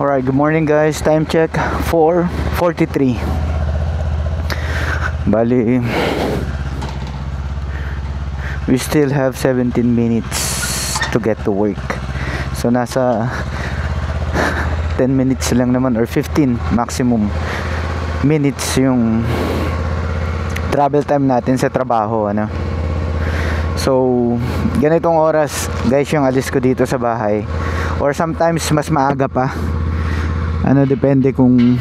Alright, good morning guys. Time check 4:43. Bali, we still have 17 minutes to get to work. So nasa 10 minutes lang naman or 15 maximum minutes yung travel time natin sa trabaho, ano. So ganitong oras guys yung alis ko dito sa bahay, or sometimes mas maaga pa, ano, depende kung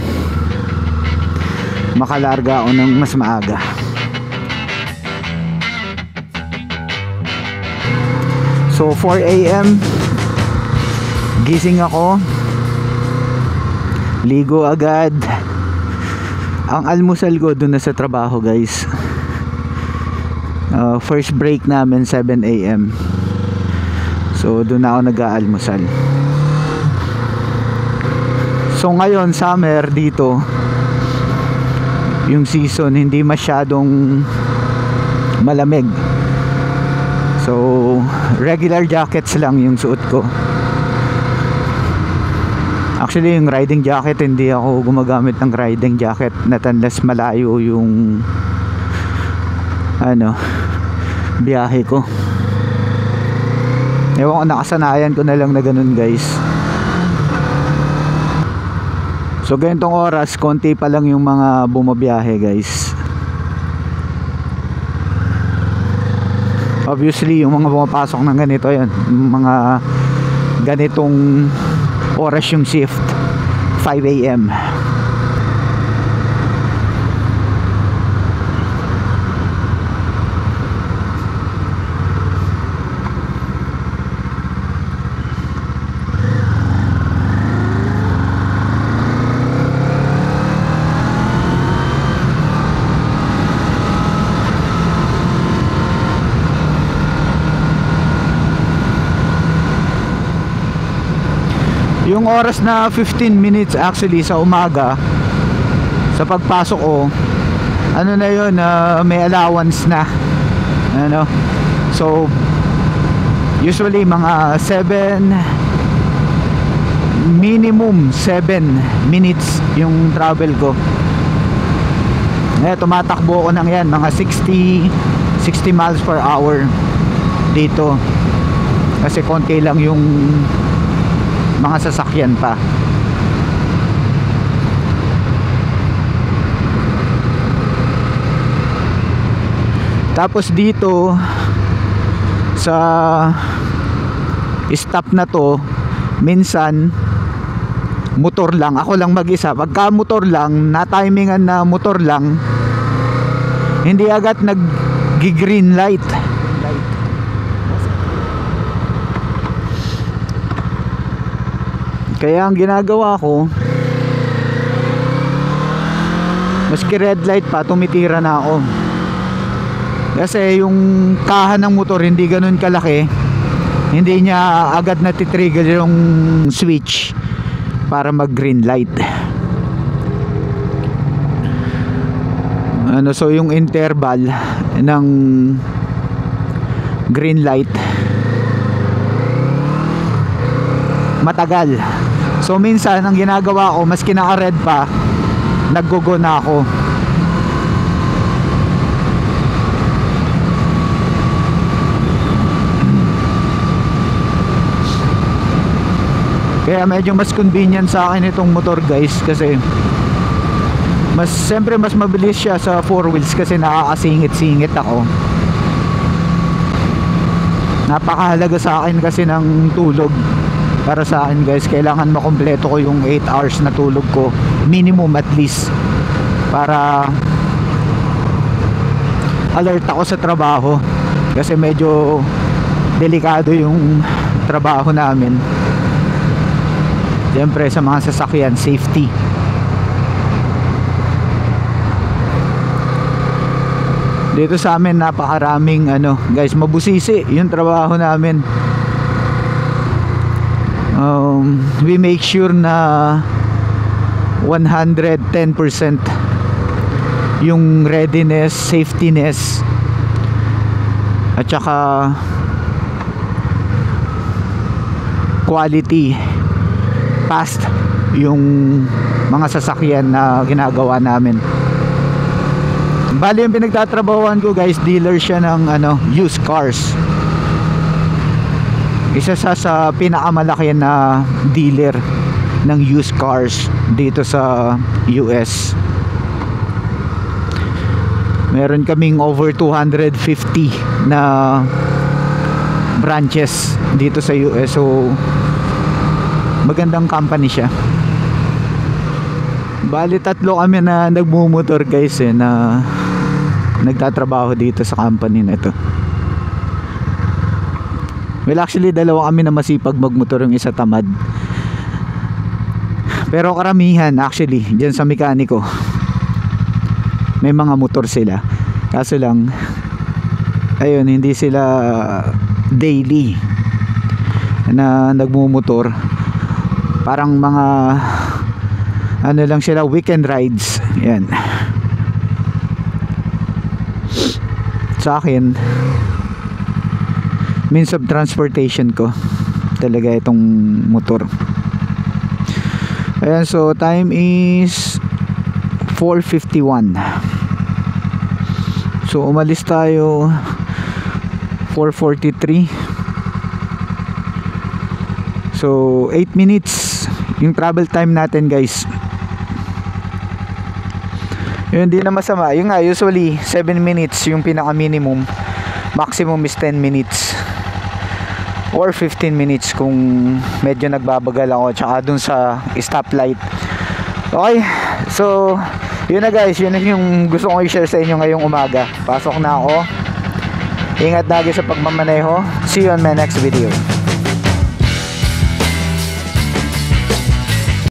makalarga ako ng mas maaga. So 4 AM gising ako, ligo agad. Ang almusal ko dun na sa trabaho guys, first break namin 7 AM. So dun na ako nag-aalmusal. So ngayon summer dito, yung season hindi masyadong malamig. So regular jackets lang yung suot ko. Actually yung riding jacket, hindi ako gumagamit ng riding jacket na unless malayo yung ano, biyahe ko. Ewan ko, nakasanayan ko na lang na ganun guys. So ganitong oras, konti pa lang yung mga bumabiyahe guys. Obviously yung mga pumapasok ng ganito, yan mga ganitong oras yung shift, 5 AM. Yung oras na 15 minutes actually sa umaga sa pagpasok ko, ano na yun, may allowance na, ano. So usually mga 7, minimum 7 minutes yung travel ko. Tumatakbo ko ng yan mga 60 miles per hour dito, kasi konti lang yung mga sasakyan pa. Tapos dito sa stop na to, minsan motor lang, ako lang mag-isa. Pagka motor lang, na-timingan na motor lang, hindi agad nag-green light. Kaya ang ginagawa ko, maski red light pa, tumitira na ako. Kasi yung kaha ng motor hindi ganun kalaki, hindi niya agad natitrigger yung switch para mag green light. Ano, so yung interval ng green light matagal. So minsan ang ginagawa ko, maski naka-red pa, naggo-go na ako. Kaya medyo mas convenient sa akin itong motor guys, kasi siyempre mas mabilis siya sa 4 wheels kasi nakakasingit-singit ako. Napakahalaga sa akin kasi ng tulog. Para sa akin guys, kailangan makompleto ko yung 8 hours na tulog ko, minimum at least, para alert ako sa trabaho. Kasi medyo delikado yung trabaho namin. Siyempre sa mga sasakyan, safety. Dito sa amin napakaraming ano guys, mabusisi yung trabaho namin. We make sure na 110% yung readiness, safetyness, at saka quality, fast yung mga sasakyan na ginagawa namin. Bali yung pinagtatrabahuan ko guys, dealer siya ng used cars. Isa sa pinakamalaki na dealer ng used cars dito sa US. Meron kaming over 250 na branches dito sa US. So magandang company siya. Bali 3 kami na nagmumotor guys na nagtatrabaho dito sa company na ito. Well, actually 2 kami na masipag magmotor, yung isa tamad. Pero karamihan actually diyan sa mekaniko may mga motor sila. Kaso lang ayun, hindi sila daily na nagmumotor. Parang mga lang sila, weekend rides. Yan. Sa akin, means of transportation ko talaga itong motor. Ayan, so time is 4:51. So umalis tayo 4:43. So 8 minutes yung travel time natin guys. Yun, hindi na masama. Yung nga, usually 7 minutes yung pinaka minimum. Maximum is 10 minutes or 15 minutes kung medyo nagbabagal ako, tsaka dun sa stoplight. Okay, so yun na guys, yun yung gusto kong i-share sa inyo ngayong umaga. Pasok na ako. Ingat lagi sa pagmamaneho. See you on my next video.